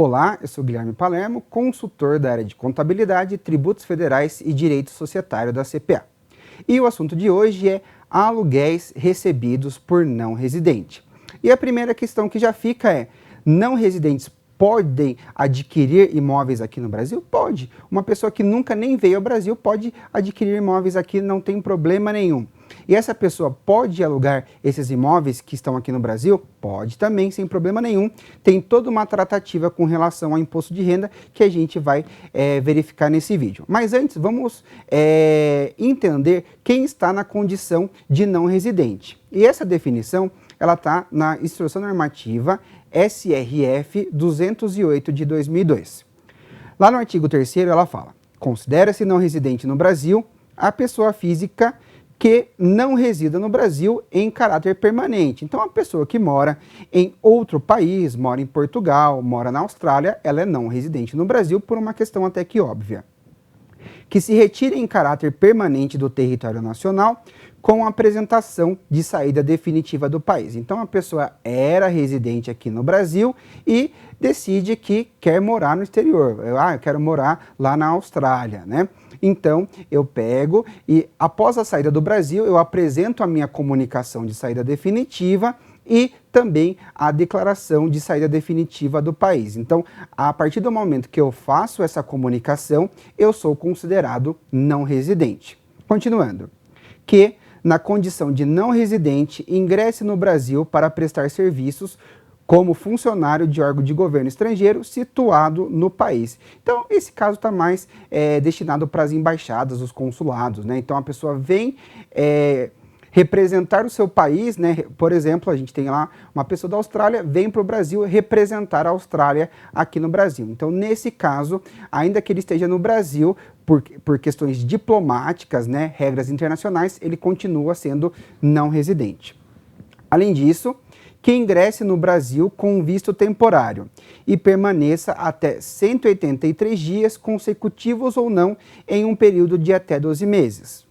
Olá, eu sou Guilherme Palermo, consultor da área de Contabilidade, Tributos Federais e Direito Societário da CPA. E o assunto de hoje é aluguéis recebidos por não residente. E a primeira questão que já fica é, não residentes podem adquirir imóveis aqui no Brasil? Pode. Uma pessoa que nunca nem veio ao Brasil pode adquirir imóveis aqui, não tem problema nenhum. E essa pessoa pode alugar esses imóveis que estão aqui no Brasil? Pode também, sem problema nenhum. Tem toda uma tratativa com relação ao imposto de renda que a gente vai verificar nesse vídeo. Mas antes, vamos entender quem está na condição de não residente. E essa definição, ela está na Instrução Normativa SRF 208 de 2002. Lá no artigo 3º ela fala: considera-se não residente no Brasil a pessoa física que não resida no Brasil em caráter permanente. Então, a pessoa que mora em outro país, mora em Portugal, mora na Austrália, ela é não residente no Brasil por uma questão até que óbvia. Que se retire em caráter permanente do território nacional com a apresentação de saída definitiva do país. Então, a pessoa era residente aqui no Brasil e decide que quer morar no exterior. Eu quero morar lá na Austrália, né? Então, eu pego e, após a saída do Brasil, eu apresento a minha comunicação de saída definitiva e também a declaração de saída definitiva do país. Então, a partir do momento que eu faço essa comunicação, eu sou considerado não residente. Continuando, que na condição de não residente, ingresse no Brasil para prestar serviços como funcionário de órgão de governo estrangeiro situado no país. Então, esse caso está mais destinado para as embaixadas, os consulados, né? Então, a pessoa vem representar o seu país, né? Por exemplo, a gente tem lá uma pessoa da Austrália, vem para o Brasil representar a Austrália aqui no Brasil. Então, nesse caso, ainda que ele esteja no Brasil, por questões diplomáticas, né, regras internacionais, ele continua sendo não residente. Além disso, que ingresse no Brasil com visto temporário e permaneça até 183 dias consecutivos ou não em um período de até 12 meses,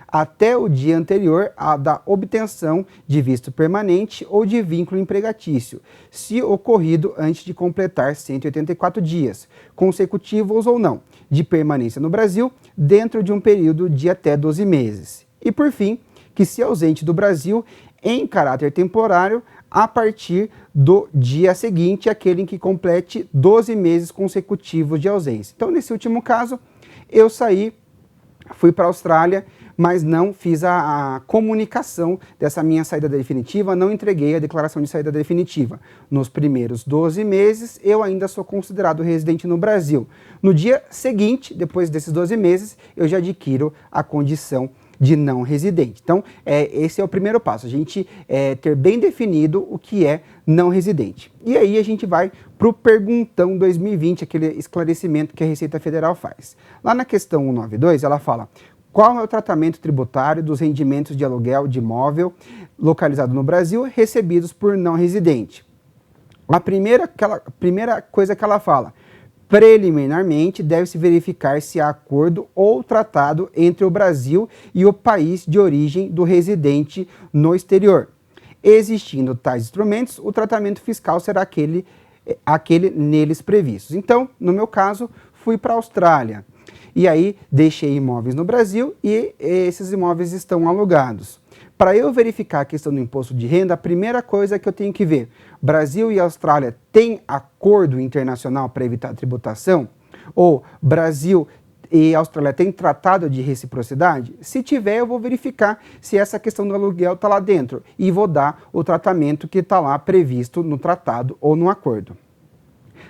até o dia anterior à da obtenção de visto permanente ou de vínculo empregatício, se ocorrido antes de completar 184 dias, consecutivos ou não, de permanência no Brasil dentro de um período de até 12 meses. E por fim, que se ausente do Brasil em caráter temporário a partir do dia seguinte, aquele em que complete 12 meses consecutivos de ausência. Então, nesse último caso, eu fui para a Austrália, mas não fiz a comunicação dessa minha saída definitiva, não entreguei a declaração de saída definitiva. Nos primeiros 12 meses, eu ainda sou considerado residente no Brasil. No dia seguinte, depois desses 12 meses, eu já adquiro a condição de não residente. Então, esse é o primeiro passo, a gente ter bem definido o que é não residente. E aí a gente vai para o Perguntão 2020, aquele esclarecimento que a Receita Federal faz. Lá na questão 192, ela fala: qual é o tratamento tributário dos rendimentos de aluguel de imóvel localizado no Brasil recebidos por não residente? A primeira coisa que ela fala: preliminarmente, deve-se verificar se há acordo ou tratado entre o Brasil e o país de origem do residente no exterior. Existindo tais instrumentos, o tratamento fiscal será aquele neles previstos. Então, no meu caso, fui para a Austrália. E aí, deixei imóveis no Brasil e esses imóveis estão alugados. Para eu verificar a questão do imposto de renda, a primeira coisa que eu tenho que ver: Brasil e Austrália têm acordo internacional para evitar tributação? Ou Brasil e Austrália têm tratado de reciprocidade? Se tiver, eu vou verificar se essa questão do aluguel está lá dentro e vou dar o tratamento que está lá previsto no tratado ou no acordo.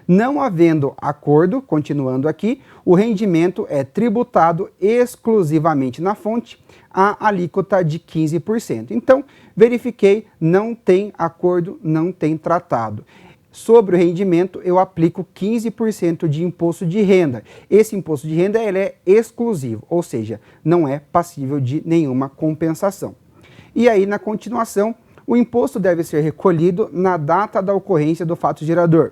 Não havendo acordo, continuando aqui, o rendimento é tributado exclusivamente na fonte a alíquota de 15%. Então, verifiquei, não tem acordo, não tem tratado. Sobre o rendimento, eu aplico 15% de imposto de renda. Esse imposto de renda ele é exclusivo, ou seja, não é passível de nenhuma compensação. E aí, na continuação, o imposto deve ser recolhido na data da ocorrência do fato gerador,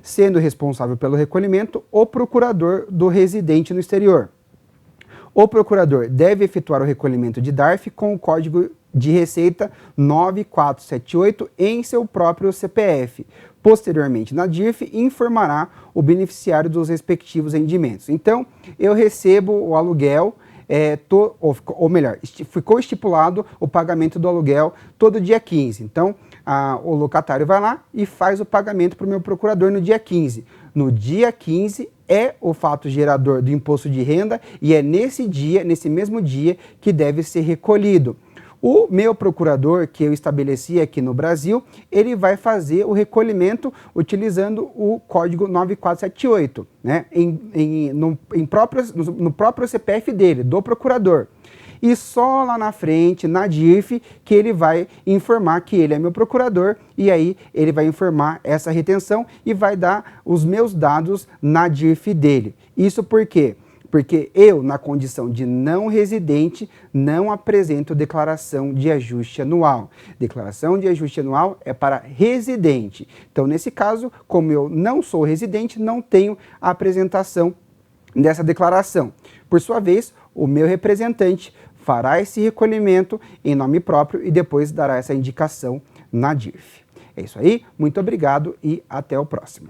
sendo responsável pelo recolhimento o procurador do residente no exterior. O procurador deve efetuar o recolhimento de DARF com o código de receita 9478 em seu próprio CPF, posteriormente na DIRF e informará o beneficiário dos respectivos rendimentos. Então, eu recebo o aluguel, ou melhor, ficou estipulado o pagamento do aluguel todo dia 15. Então, o locatário vai lá e faz o pagamento para o meu procurador no dia 15. No dia 15 é o fato gerador do imposto de renda e é nesse dia, nesse mesmo dia, que deve ser recolhido. O meu procurador, que eu estabeleci aqui no Brasil, ele vai fazer o recolhimento utilizando o código 9478, né? No próprio CPF dele, do procurador. E só lá na frente, na DIRF, que ele vai informar que ele é meu procurador e aí ele vai informar essa retenção e vai dar os meus dados na DIRF dele. Isso por quê? Porque eu, na condição de não residente, não apresento declaração de ajuste anual. Declaração de ajuste anual é para residente. Então, nesse caso, como eu não sou residente, não tenho a apresentação dessa declaração. Por sua vez, o meu representante fará esse recolhimento em nome próprio e depois dará essa indicação na DIRF. É isso aí, muito obrigado e até o próximo.